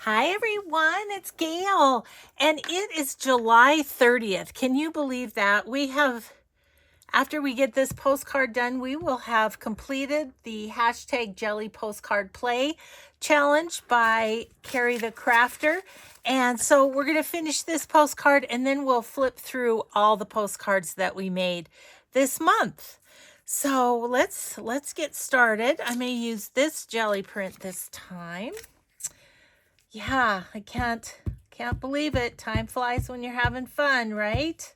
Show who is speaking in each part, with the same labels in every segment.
Speaker 1: Hi everyone, it's Gail, and it is July 30th. Can you believe that? After we get this postcard done, we will have completed the #Jelly Postcard Play challenge by Ceri the Crafter. And so we're going to finish this postcard and then we'll flip through all the postcards that we made this month. So let's get started. I may use this jelly print this time. Yeah, I can't believe it. Time flies when you're having fun, right?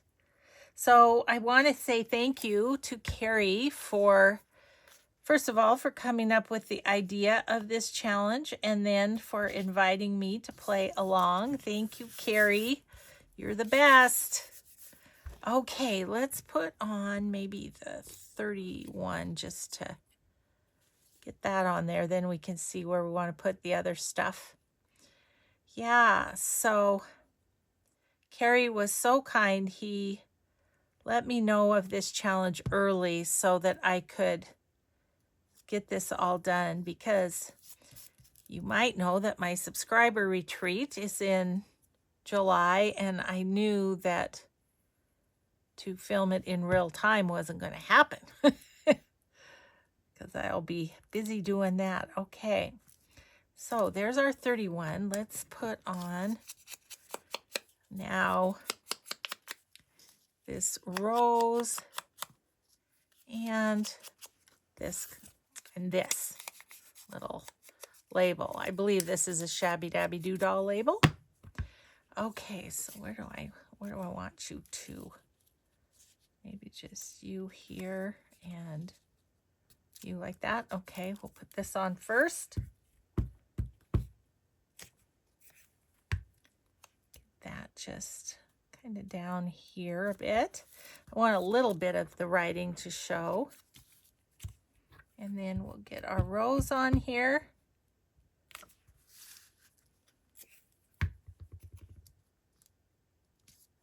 Speaker 1: So I want to say thank you to Ceri first of all, for coming up with the idea of this challenge and then for inviting me to play along. Thank you, Ceri. You're the best. Okay, let's put on maybe the 31 just to get that on there. Then we can see where we want to put the other stuff. Yeah, so Ceri was so kind. He let me know of this challenge early so that I could get this all done, because you might know that my subscriber retreat is in July, and I knew that to film it in real time wasn't going to happen because I'll be busy doing that. Okay. So there's our 31. Let's put on now this rose and this little label. I believe this is a Shabby Dabby Doodah label. Okay, so where do I want you to? Maybe just you here and you like that. Okay, we'll put this on first. That just kind of down here a bit. I want a little bit of the writing to show. And then we'll get our rose on here.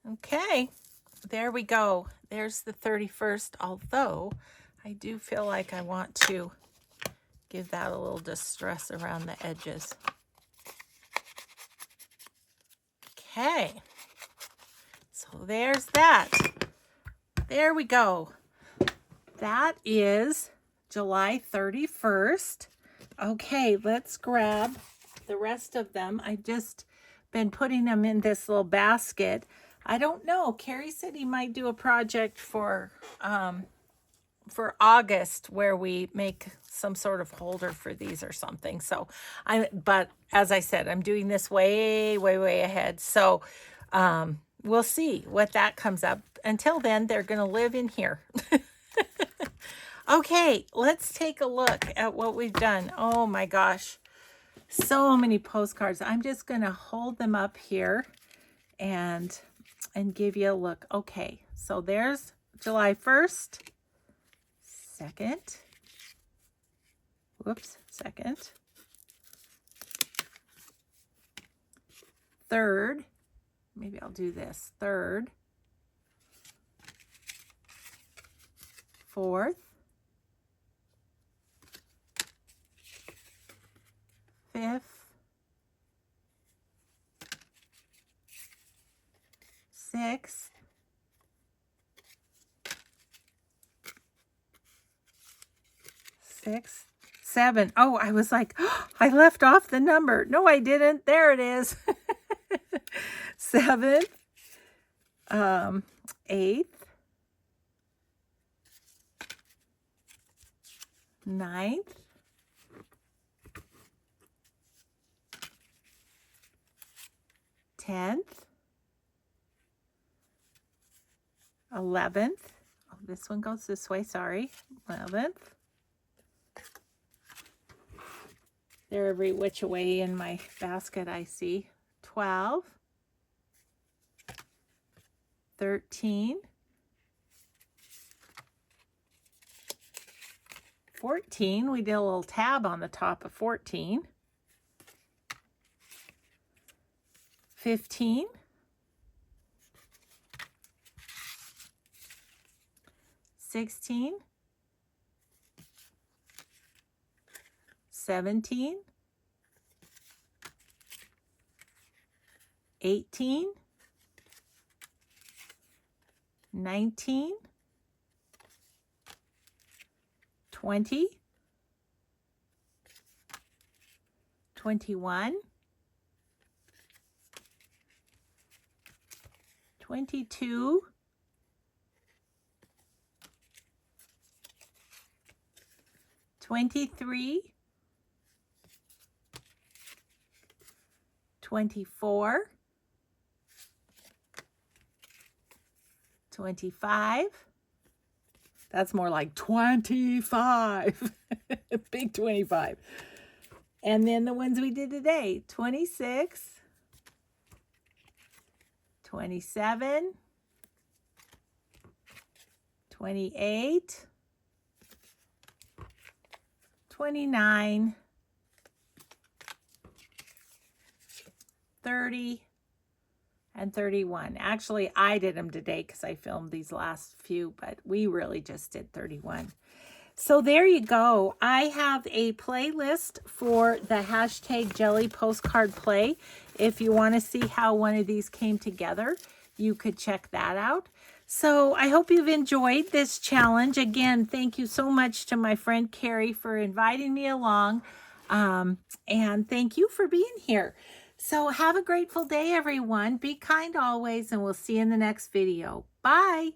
Speaker 1: Okay, there we go. There's the 31st, although I do feel like I want to give that a little distress around the edges. Okay, so there's that. There we go. That is July 31st. Okay, let's grab the rest of them. I've just been putting them in this little basket. I don't know. Ceri said he might do a project for August where we make some sort of holder for these or something. So but as I said, I'm doing this way ahead. So we'll see what that comes up. Until then, they're going to live in here. Okay, let's take a look at what we've done. Oh my gosh, so many postcards. I'm just going to hold them up here and give you a look. Okay, so there's July 1st, 2nd, whoops, 2nd, 3rd, maybe I'll do this, 3rd, 4th, 5th, 6th, 6th, 7th. Oh, I was like, oh, I left off the number. No, I didn't. There it is. 7th, 8th, 9th, 10th, 11th. Oh, this one goes this way, sorry. 11th. They're every which way in my basket, I see. 12, 13, 14. We did a little tab on the top of 14. 15, 16, 17, 18, 19, 20, 21, 22, 23, 24, 25. That's more like 25. Big 25. And then the ones we did today, 26, 27, 28, 29, 30, and 31. Actually, I did them today because I filmed these last few, but we really just did 31. So there you go. I have a playlist for the hashtag Jelly Postcard Play. If you want to see how one of these came together, you could check that out. So I hope you've enjoyed this challenge. Again, thank you so much to my friend Ceri for inviting me along. And thank you for being here. So have a grateful day, everyone. Be kind always, and we'll see you in the next video. Bye.